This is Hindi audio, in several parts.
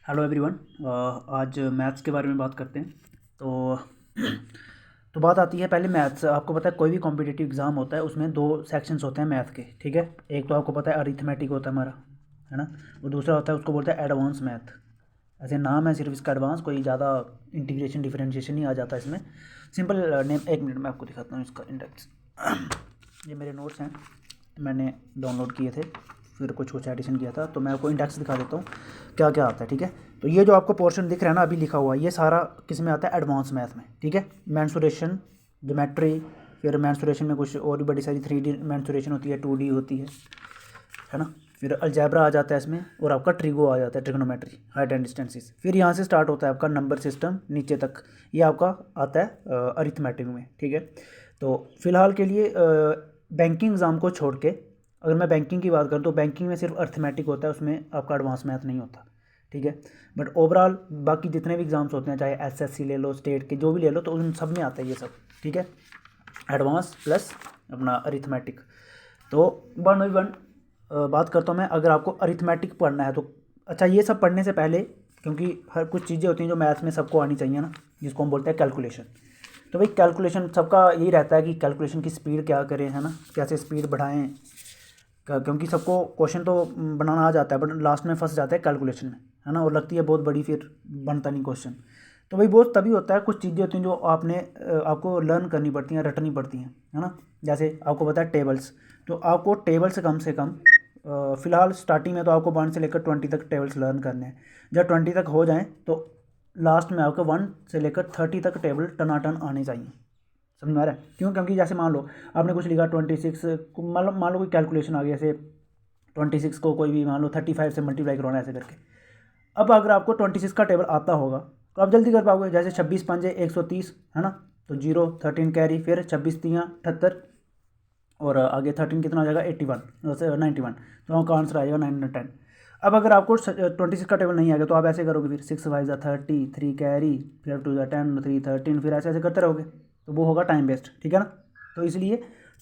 Hello everyone. आज मैथ्स के बारे में बात करते हैं। तो बात आती है पहले मैथ्स। आपको पता है कोई भी कॉम्पिटिटिव एग्ज़ाम होता है उसमें दो सेक्शंस होते हैं मैथ के, ठीक है। एक तो आपको पता है अरिथमेटिक होता है हमारा, है ना। और दूसरा होता है उसको बोलते हैं एडवांस मैथ। ऐसे नाम है सिर्फ इसका एडवांस, कोई ज़्यादा इंटीग्रेशन डिफरेंशिएशन नहीं आ जाता इसमें। Simple name. एक मिनट मैं आपको दिखाता हूँ इसका इंडेक्स। ये मेरे नोट्स हैं, मैंने डाउनलोड किए थे, फिर कुछ कुछ एडिशन किया था, तो मैं आपको इंडेक्स दिखा देता हूँ क्या क्या आता है, ठीक है। तो ये जो आपको पोर्शन दिख रहा है ना अभी लिखा हुआ, ये सारा किस में आता है, एडवांस मैथ में, ठीक है। मेंसुरेशन, ज्योमेट्री, फिर मेंसुरेशन में कुछ और भी बड़ी सारी 3D मेंसुरेशन होती है, 2D होती है ना। फिर अलजेब्रा आ जाता है इसमें, और आपका ट्रिगो आ जाता है, ट्रिग्नोमेट्री, हाइट एंड डिस्टेंसेस। फिर यहाँ से स्टार्ट होता है आपका नंबर सिस्टम नीचे तक, ये आपका आता है अरिथमेटिक में, ठीक है। तो फिलहाल के लिए बैंकिंग एग्ज़ाम को छोड़ के अगर मैं बैंकिंग की बात करूँ तो बैंकिंग में सिर्फ अरिथमेटिक होता है, उसमें आपका एडवांस मैथ नहीं होता, ठीक है। बट ओवरऑल बाकी जितने भी एग्ज़ाम्स होते हैं, चाहे एसएससी ले लो, स्टेट के जो भी ले लो, तो उन सब में आता है ये सब, ठीक है। एडवांस प्लस अपना अरिथमेटिक। तो वन बाई वन बात करता हूँ मैं। अगर आपको अरिथमेटिक पढ़ना है तो अच्छा, ये सब पढ़ने से पहले, क्योंकि हर कुछ चीज़ें होती हैं जो मैथ्स में सबको आनी चाहिए ना, जिसको हम बोलते हैं कैलकुलेशन। तो भाई कैलकुलेशन सबका यही रहता है कि कैलकुलेशन की स्पीड क्या करें, है ना, कैसे स्पीड बढ़ाएं। क्योंकि सबको क्वेश्चन तो बनाना आ जाता है, बट लास्ट में फंस जाता है कैलकुलेशन में, है ना, और लगती है बहुत बड़ी, फिर बनता नहीं क्वेश्चन। तो भाई बहुत तभी होता है, कुछ चीज़ें होती हैं जो आपको लर्न करनी पड़ती हैं, रटनी पड़ती हैं, है ना। जैसे आपको पता है टेबल्स, तो आपको टेबल्स कम से कम फ़िलहाल स्टार्टिंग में तो आपको 1 से लेकर 20 तक टेबल्स लर्न करने हैं। जब 20 तक हो जाएँ तो लास्ट में आपको 1 से लेकर 30 तक टेबल टनाटन आने चाहिए। समझ में आ रहा है क्यों? क्योंकि जैसे मान लो आपने कुछ लिखा 26, मान लो कोई कैलकुलेशन आ गई, जैसे 26 को कोई भी मान लो 35 से मल्टीप्लाई करवाना है ऐसे करके। अब अगर आपको 26 का टेबल आता होगा तो आप जल्दी कर पाओगे। जैसे 26 पंजे 130, है ना, तो 0 13 कैरी, फिर 26 तियाँ 78, और आगे 13 कितना हो जाएगा 81, 91। तो आपका आंसर आएगा 910। अब अगर आपको 26 का टेबल नहीं आएगा तो आप ऐसे करोगे, फिर 6 5 30, 3 कैरी, फिर 2 10, 3 13, फिर ऐसे ऐसे करते रहोगे, तो वो होगा टाइम वेस्ट, ठीक है ना। तो इसलिए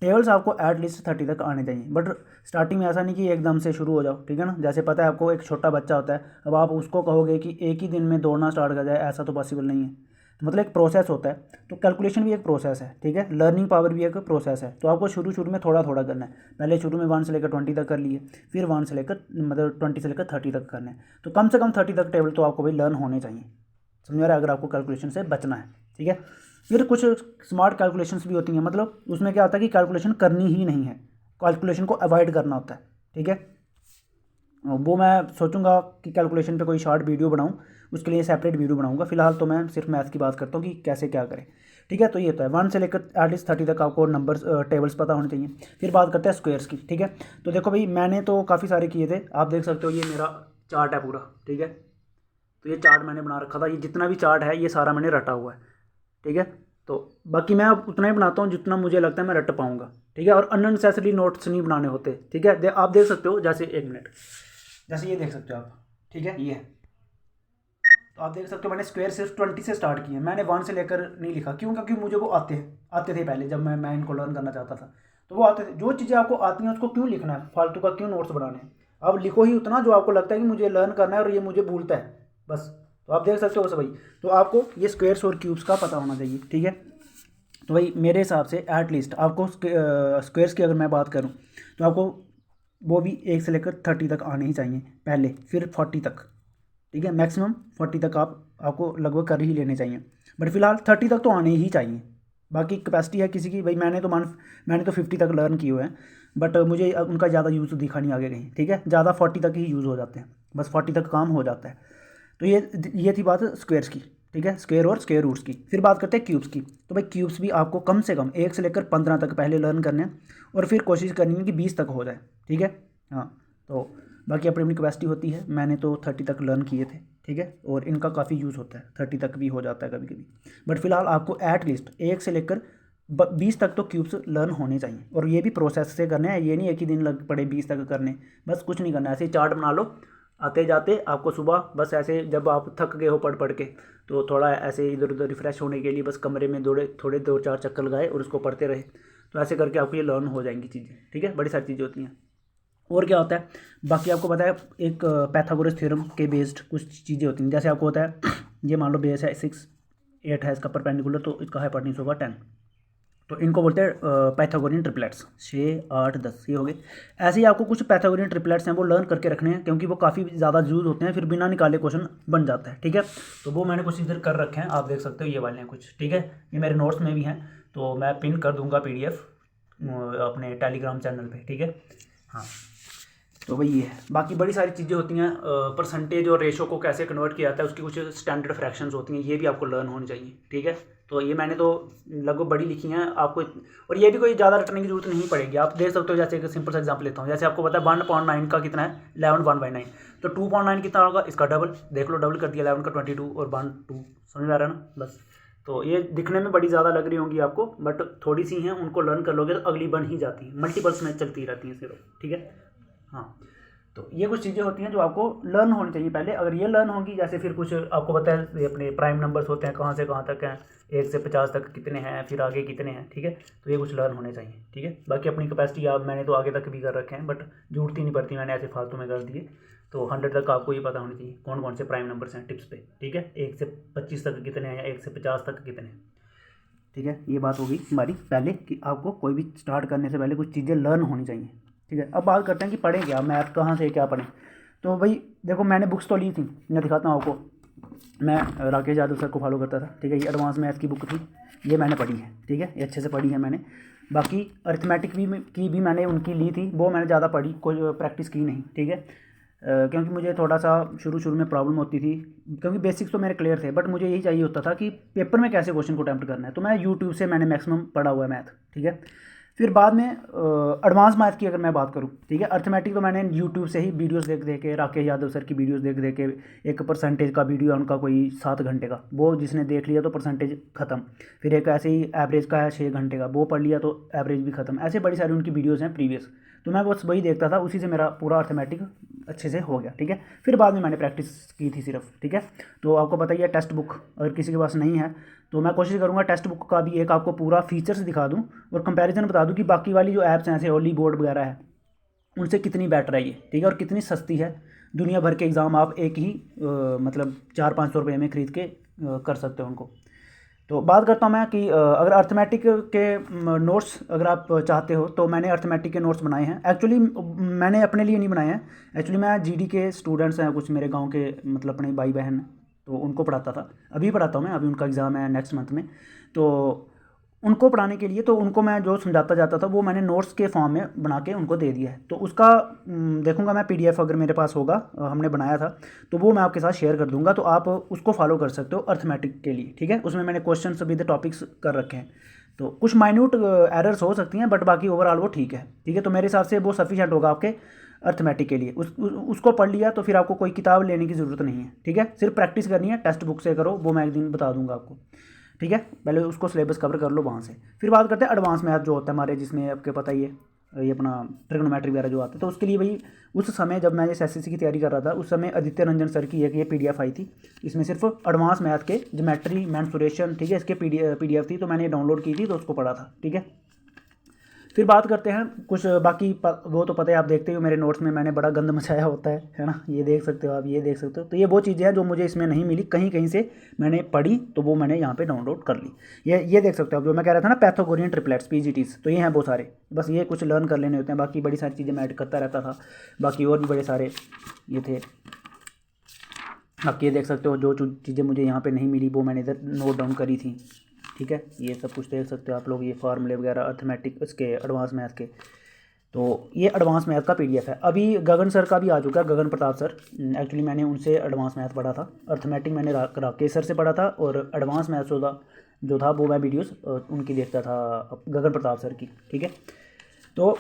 टेबल्स आपको एटलीस्ट 30 तक आने चाहिए। बट स्टार्टिंग में ऐसा नहीं कि एकदम से शुरू हो जाओ, ठीक है ना। जैसे पता है आपको एक छोटा बच्चा होता है, अब आप उसको कहोगे कि एक ही दिन में दौड़ना स्टार्ट कर जाए, ऐसा तो पॉसिबल नहीं है। तो मतलब एक प्रोसेस होता है, तो कैलकुलेशन भी एक प्रोसेस है, ठीक है। लर्निंग पावर भी एक प्रोसेस है। तो आपको शुरू शुरू में थोड़ा थोड़ा करना है। पहले शुरू में 1 से लेकर 20 तक कर लिए, फिर 1 से लेकर मतलब 20 से लेकर 30 तक करना है। तो कम से कम 30 तक टेबल तो आपको भाई लर्न होने चाहिए, समझ रहा है, अगर आपको कैलकुलेशन से बचना है, ठीक है। फिर कुछ स्मार्ट कैलकुलेशंस भी होती हैं, मतलब उसमें क्या होता है कि कैलकुलेशन करनी ही नहीं है, कैलकुलेशन को अवॉइड करना होता है, ठीक है। वो मैं सोचूंगा कि कैलकुलेशन पे कोई शॉर्ट वीडियो बनाऊं, उसके लिए सेपरेट वीडियो बनाऊंगा। फिलहाल तो मैं सिर्फ मैथ्स की बात करता हूँ कि कैसे क्या करें, ठीक है। तो ये तो है 1 से लेकर एटलीस्ट 30 तक आपको नंबर्स टेबल्स पता होने चाहिए। फिर बात करते हैं स्क्वेयर्स की, ठीक है। तो देखो भाई मैंने तो काफ़ी सारे किए थे, आप देख सकते हो ये मेरा चार्ट है पूरा, ठीक है। तो ये चार्ट मैंने बना रखा था, ये जितना भी चार्ट है ये सारा मैंने रटा हुआ है, ठीक है। तो बाकी मैं अब उतना ही बनाता हूँ जितना मुझे लगता है मैं रट पाऊंगा, ठीक है। और अननेसेसरी नोट्स नहीं बनाने होते, ठीक है। आप देख सकते हो, जैसे एक मिनट, जैसे ये देख सकते हो आप, ठीक है, ये तो आप देख सकते हो मैंने स्क्वायर सिर्फ 20 से स्टार्ट किया, मैंने 1 से लेकर नहीं लिखा। क्यों? क्योंकि मुझे वो आते थे पहले, जब मैं इनको लर्न करना चाहता था, तो वो आते थे। जो चीज़ें आपको आती हैं उसको क्यों लिखना है, फालतू का क्यों नोट्स बनाने हैं। अब लिखो ही उतना जो आपको लगता है कि मुझे लर्न करना है और ये मुझे भूलता है, बस। तो आप देख सकते हो भाई, तो आपको ये स्क्वेयर्स और क्यूब्स का पता होना चाहिए, ठीक है। तो भाई मेरे हिसाब से एटलीस्ट आपको स्क्वेयर्स की अगर मैं बात करूँ तो आपको वो भी 1 से लेकर 30 तक आने ही चाहिए पहले, फिर 40 तक, ठीक है। मैक्सिमम 40 तक आपको लगभग कर ही लेने चाहिए, बट फिलहाल 30 तक तो आने ही चाहिए। बाकी कैपेसिटी है किसी की, भाई मैंने तो 50 तक लर्न किए हुए हैं, बट मुझे उनका ज़्यादा यूज़ दिखा नहीं आगे कहीं, ठीक है। ज़्यादा 40 तक ही यूज़ हो जाते हैं, बस 40 तक काम हो जाता है। तो ये थी बात स्क्वेयर्स की, ठीक है, स्क्वेयर और स्क्वेयर रूट्स की। फिर बात करते हैं क्यूब्स की। तो भाई क्यूब्स भी आपको कम से कम 1 से लेकर 15 तक पहले लर्न करने हैं, और फिर कोशिश करनी है कि 20 तक हो जाए, ठीक है। हाँ, तो बाकी अपनी अपनी कैपेसिटी होती है, मैंने तो 30 तक लर्न किए थे, ठीक है। और इनका काफ़ी यूज़ होता है, 30 तक भी हो जाता है कभी कभी। बट फिलहाल आपको एटलीस्ट 1 से लेकर 20 तक तो क्यूब्स लर्न होने चाहिए, और ये भी प्रोसेस से करने हैं। ये नहीं एक ही दिन लग पड़े 20 तक करने, बस कुछ नहीं करना, ऐसे ही चार्ट बना लो। आते जाते आपको सुबह बस ऐसे, जब आप थक गए हो पढ़ पढ़ के, तो थोड़ा ऐसे इधर उधर रिफ़्रेश होने के लिए बस कमरे में थोड़े 2 4 चक्कर लगाए और उसको पढ़ते रहे। तो ऐसे करके आपको ये लर्न हो जाएंगी चीज़ें, ठीक है। बड़ी सारी चीज़ें होती हैं। और क्या होता है, बाकी आपको पता है एक पैथागोरस थ्योरम के बेस्ड कुछ चीज़ें होती हैं। जैसे आपको होता है ये मान लो बेस है 6 8 है इसका परपेंडिकुलर, तो इसका हाइपोटेन्यूज होगा 10, तो इनको बोलते हैं पैथागोरियन ट्रिपलेट्स। 6 8 10 ये हो गए। ऐसे ही आपको कुछ पैथागोरियन ट्रिपलेट्स हैं वो लर्न करके रखने हैं, क्योंकि वो काफ़ी ज़्यादा यूज होते हैं, फिर बिना निकाले क्वेश्चन बन जाता है। ठीक है, तो वो मैंने कुछ इधर कर रखे हैं, आप देख सकते हो ये वाले हैं कुछ। ठीक है, ये मेरे नोट्स में भी हैं, तो मैं पिन कर दूंगा PDF अपने टेलीग्राम चैनल पे। ठीक है, हाँ, तो वही ये है। बाकी बड़ी सारी चीज़ें होती हैं, परसेंटेज और रेशो को कैसे कन्वर्ट किया जाता है, उसकी कुछ स्टैंडर्ड फ्रैक्शंस होती हैं, ये भी आपको लर्न होनी चाहिए। ठीक है, तो ये मैंने तो लगभग बड़ी लिखी हैं आपको, और ये भी कोई ज़्यादा रटने की जरूरत नहीं पड़ेगी। आप देख सकते हो, जैसे एक सिंपल सा एग्जाम्पल लेता हूँ। जैसे आपको पता है 1/9 का कितना है, 11 1/9, तो 2/9 कितना होगा, इसका डबल देख लो, डबल कर दिया 11 का 22 और 1 2, समझ में आ रहा है ना। बस, तो ये दिखने में बड़ी ज़्यादा लग रही होंगी आपको, बट थोड़ी सी हैं, उनको लर्न कर लोगे तो अगली बन ही जाती है, मल्टीपल्स में चलती रहती हैं सिर्फ। ठीक है, हाँ, तो ये कुछ चीज़ें होती हैं जो आपको लर्न होनी चाहिए पहले। अगर ये लर्न होगी, जैसे फिर कुछ आपको पता है ये अपने प्राइम नंबर्स होते हैं, कहाँ से कहाँ तक हैं, 1 से 50 तक कितने हैं, फिर आगे कितने हैं। ठीक है, तो ये कुछ लर्न होने चाहिए। ठीक है, बाकी अपनी कैपेसिटी आप मैंने तो आगे तक भी कर रखे हैं, बट जरूरत ही नहीं पड़ती, मैंने ऐसे फालतू में कर दिए। तो 100 तक आपको ये पता होनी चाहिए कौन कौन से प्राइम नंबर्स हैं टिप्स पे। ठीक है, 1 से 25 तक कितने हैं, या 1 से 50 तक कितने हैं। ठीक है, ये बात होगी हमारी पहले कि आपको कोई भी स्टार्ट करने से पहले कुछ चीज़ें लर्न होनी चाहिए। ठीक है, अब बात करते हैं कि पढ़ें क्या, मैथ कहाँ से क्या पढ़ें। तो भाई देखो, मैंने बुक्स तो ली थी, मैं दिखाता हूँ आपको। मैं राकेश यादव सर को फॉलो करता था। ठीक है, ये एडवांस मैथ की बुक थी, ये मैंने पढ़ी है। ठीक है, ये अच्छे से पढ़ी है मैंने। बाकी अरिथमेटिक की भी मैंने उनकी ली थी, वो मैंने ज़्यादा पढ़ी, कोई प्रैक्टिस की नहीं। ठीक है, क्योंकि मुझे थोड़ा सा शुरू में प्रॉब्लम होती थी, क्योंकि बेसिक्स तो मेरे क्लियर थे, बट मुझे यही चाहिए होता था कि पेपर में कैसे क्वेश्चन को अटैम्प्ट करना है। तो मैं यूट्यूब से मैंने मैक्सिमम पढ़ा हुआ है मैथ। ठीक है, फिर बाद में एडवांस मैथ की अगर मैं बात करूँ, ठीक है, अर्थमेटिक तो मैंने यूट्यूब से ही वीडियोस देख के, राकेश यादव सर की वीडियोस देख के, एक परसेंटेज का वीडियो है उनका कोई 7 घंटे का, वो जिसने देख लिया तो परसेंटेज ख़त्म। फिर एक ऐसे ही एवरेज का है 6 घंटे का, वो पढ़ लिया तो एवरेज भी ख़त्म। ऐसे बड़ी सारी उनकी वीडियोज़ हैं प्रीवियस, तो मैं बस वही देखता था, उसी से मेरा पूरा अर्थमेटिक अच्छे से हो गया। ठीक है, फिर बाद में मैंने प्रैक्टिस की थी सिर्फ। ठीक है, तो आपको बताइए टेक्स्ट बुक अगर किसी के पास नहीं है, तो मैं कोशिश करूँगा टेक्स्ट बुक का भी एक आपको पूरा फीचर्स दिखा दूँ और कंपैरिजन बता दूँ कि बाकी वाली जो ऐप्स हैं जैसे ओली बोर्ड वगैरह है, उनसे कितनी बेटर है ये। ठीक है, और कितनी सस्ती है। दुनिया भर के एग्ज़ाम आप एक ही मतलब 400-500 रुपये में ख़रीद के कर सकते हो उनको। तो बात करता हूँ मैं कि अगर अर्थमेटिक के नोट्स अगर आप चाहते हो, तो मैंने अर्थमेटिक के नोट्स बनाए हैं। एक्चुअली मैंने अपने लिए नहीं बनाए हैं, एक्चुअली मैं GD के स्टूडेंट्स हैं कुछ मेरे गांव के, मतलब अपने भाई बहन, तो उनको पढ़ाता था। अभी पढ़ाता हूँ मैं, अभी उनका एग्ज़ाम है नेक्स्ट मंथ में, तो उनको पढ़ाने के लिए तो उनको मैं जो समझाता जाता था वो मैंने नोट्स के फॉर्म में बना के उनको दे दिया है। तो उसका देखूंगा मैं PDF अगर मेरे पास होगा, हमने बनाया था, तो वो मैं आपके साथ शेयर कर दूंगा, तो आप उसको फॉलो कर सकते हो अर्थमेटिक के लिए। ठीक है, उसमें मैंने क्वेश्चन विद टॉपिक्स कर रखे हैं, तो कुछ माइन्यूट एरर्स हो सकती हैं, बट बाकी ओवरऑल वो ठीक है। ठीक है, तो मेरे हिसाब से वो सफिशिएंट होगा आपके अर्थमेटिक के लिए। उसको पढ़ लिया तो फिर आपको कोई किताब लेने की ज़रूरत नहीं है। ठीक है, सिर्फ प्रैक्टिस करनी है, टेक्स्ट बुक से करो, वो मैं एक दिन बता दूंगा आपको। ठीक है, पहले उसको सिलेबस कवर कर लो वहाँ से, फिर बात करते हैं एडवांस मैथ जो होता है हमारे, जिसमें आपके पता ही है ये अपना ट्रिग्नोमेट्री वगैरह जो आता है। तो उसके लिए भाई उस समय जब मैं ये SSC की तैयारी कर रहा था, उस समय आदित्य रंजन सर की एक ये PDF आई थी, इसमें सिर्फ एडवांस मैथ के ज्योमेट्री मेंसुरेशन, ठीक है, इसके PDF थी, तो मैंने डाउनलोड की थी, तो उसको पढ़ा था। ठीक है, फिर बात करते हैं कुछ बाकी वो तो पता है, आप देखते हो मेरे नोट्स में मैंने बड़ा गंद मचाया होता है ना, ये देख सकते हो आप, ये देख सकते हो। तो ये वो चीज़ें हैं जो मुझे इसमें नहीं मिली, कहीं कहीं से मैंने पढ़ी, तो वो मैंने यहाँ पे डाउनलोड कर ली। ये देख सकते हो आप, जो मैं कह रहा था ना पैथागोरियन ट्रिपलेट्स PGTs, तो ये हैं वो सारे, बस ये कुछ लर्न कर लेने होते हैं। बाकी बड़ी सारी चीज़ें मैं ऐड करता रहता था, बाकी और भी बड़े सारे ये थे। बाकी ये देख सकते हो जो चीज़ें मुझे यहाँ पर नहीं मिली वो मैंने इधर नोट डाउन करी थी। ठीक है, ये सब कुछ देख सकते हो आप लोग, ये फार्मूले वगैरह अर्थमेटिक इसके एडवांस मैथ के। तो ये एडवांस मैथ का PDF है। अभी गगन सर का भी आ चुका है, गगन प्रताप सर, एक्चुअली मैंने उनसे एडवांस मैथ पढ़ा था। अर्थमेटिक मैंने राकेश सर से पढ़ा था, और एडवांस मैथ जो था वो मैं वीडियोस उनकी देखता था, गगन प्रताप सर की। ठीक है, तो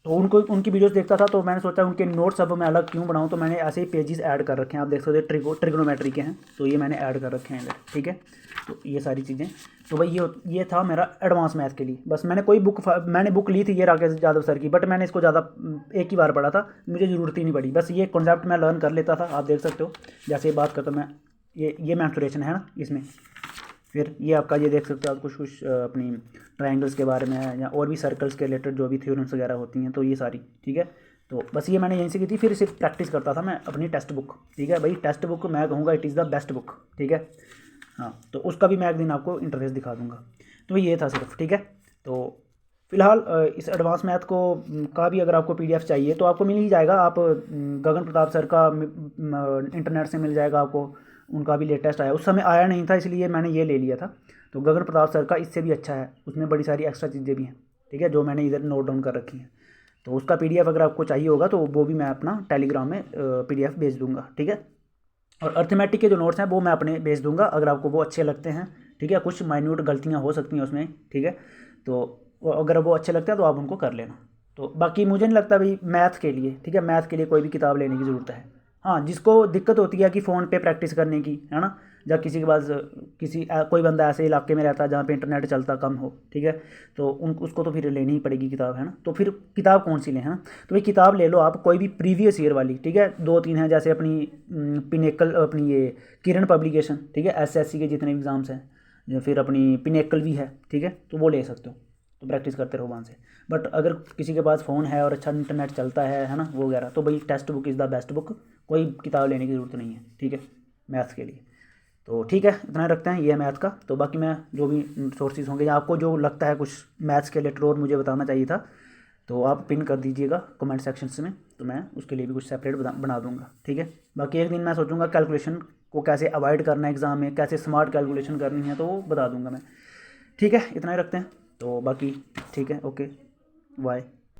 उनकी वीडियोस देखता था, तो मैंने सोचा उनके नोट्स अब मैं अलग क्यों बनाऊं, तो मैंने ऐसे ही पेजेस ऐड कर रखे हैं, आप देख सकते हो ट्रिग्नोमेट्री के हैं, तो ये मैंने ऐड कर रखे हैं इधर। ठीक है, तो ये सारी चीज़ें, तो भाई ये था मेरा एडवांस मैथ के लिए। बस मैंने मैंने बुक ली थी ये राकेश यादव सर की, बट मैंने इसको ज़्यादा एक ही बार पढ़ा था, मुझे ज़रूरत ही नहीं पड़ी, बस ये कॉन्सेप्ट मैं लर्न कर लेता था। आप देख सकते हो, जैसे ये बात करता हूँ मैं, ये मेंसुरेशन है ना इसमें, फिर ये आपका ये देख सकते हो आप कुछ अपनी ट्रायंगल्स के बारे में है, या और भी सर्कल्स के रिलेटेड जो भी थ्योरम्स वगैरह होती हैं, तो ये सारी। ठीक है, तो बस ये मैंने यहीं से की थी। फिर सिर्फ प्रैक्टिस करता था मैं अपनी टेक्स्ट बुक, ठीक है भाई। टेक्स्ट बुक मैं कहूँगा it is the best book, ठीक है। हाँ, तो उसका भी मैं एक दिन आपको इंटरफेस दिखा दूँगा। तो ये था सिर्फ, ठीक है। तो फिलहाल इस एडवांस मैथ को का भी अगर आपको पीडीएफ चाहिए तो आपको मिल ही जाएगा। आप गगन प्रताप सर का इंटरनेट से मिल जाएगा आपको। उनका भी लेटेस्ट आया, उस समय आया नहीं था इसलिए मैंने ये ले लिया था। तो गगन प्रताप सर का इससे भी अच्छा है, उसमें बड़ी सारी एक्स्ट्रा चीज़ें भी हैं, ठीक है, जो मैंने इधर नोट डाउन कर रखी हैं। तो उसका पीडीएफ अगर आपको चाहिए होगा तो वो भी मैं अपना टेलीग्राम में पीडीएफ भेज दूँगा, ठीक है। और अर्थमेटिक के जो नोट्स हैं वो मैं अपने भेज दूँगा अगर आपको वो अच्छे लगते हैं, ठीक है। कुछ माइन्यूट गलतियाँ हो सकती हैं उसमें, ठीक है। तो अगर वो अच्छे लगते हैं तो आप उनको कर लेना। तो बाकी मुझे नहीं लगता भाई मैथ के लिए, ठीक है, मैथ के लिए कोई भी किताब लेने की ज़रूरत है। हाँ, जिसको दिक्कत होती है कि फ़ोन पे प्रैक्टिस करने की, है ना, जब किसी के पास कोई बंदा ऐसे इलाके में रहता है जहाँ पे इंटरनेट चलता कम हो, ठीक है, तो उसको तो फिर लेनी ही पड़ेगी किताब, है ना। तो फिर किताब कौन सी लें, है ना। तो भाई किताब ले लो आप कोई भी प्रीवियस ईयर वाली, ठीक है। 2-3 हैं, जैसे अपनी पिनेकल, अपनी ये किरण पब्लिकेशन, ठीक है, एसएससी के जितने एग्ज़ाम्स हैं, या फिर अपनी पिनेकल भी है, ठीक है, तो वो ले सकते हो। तो प्रैक्टिस करते रहो वहाँ से। बट अगर किसी के पास फ़ोन है और अच्छा इंटरनेट चलता है ना, वो वगैरह, तो भाई text book is the best book. कोई किताब लेने की ज़रूरत नहीं है, ठीक है, मैथ्स के लिए। तो ठीक है, इतना ही रखते हैं, ये है मैथ का। तो बाकी मैं जो भी सोर्सेज होंगे या आपको जो लगता है कुछ मैथ्स के रिलेटेड और मुझे बताना चाहिए था, तो आप पिन कर दीजिएगा कमेंट सेक्शंस में, तो मैं उसके लिए भी कुछ सेपरेट बना दूंगा, ठीक है। बाकी एक दिन मैं सोचूंगा कैलकुलेशन को कैसे अवॉइड करना है एग्ज़ाम में, कैसे स्मार्ट कैलकुलेशन करनी है, तो वो बता दूंगा मैं, ठीक है। इतना ही रखते हैं, तो बाकी ठीक है, ओके, बाय।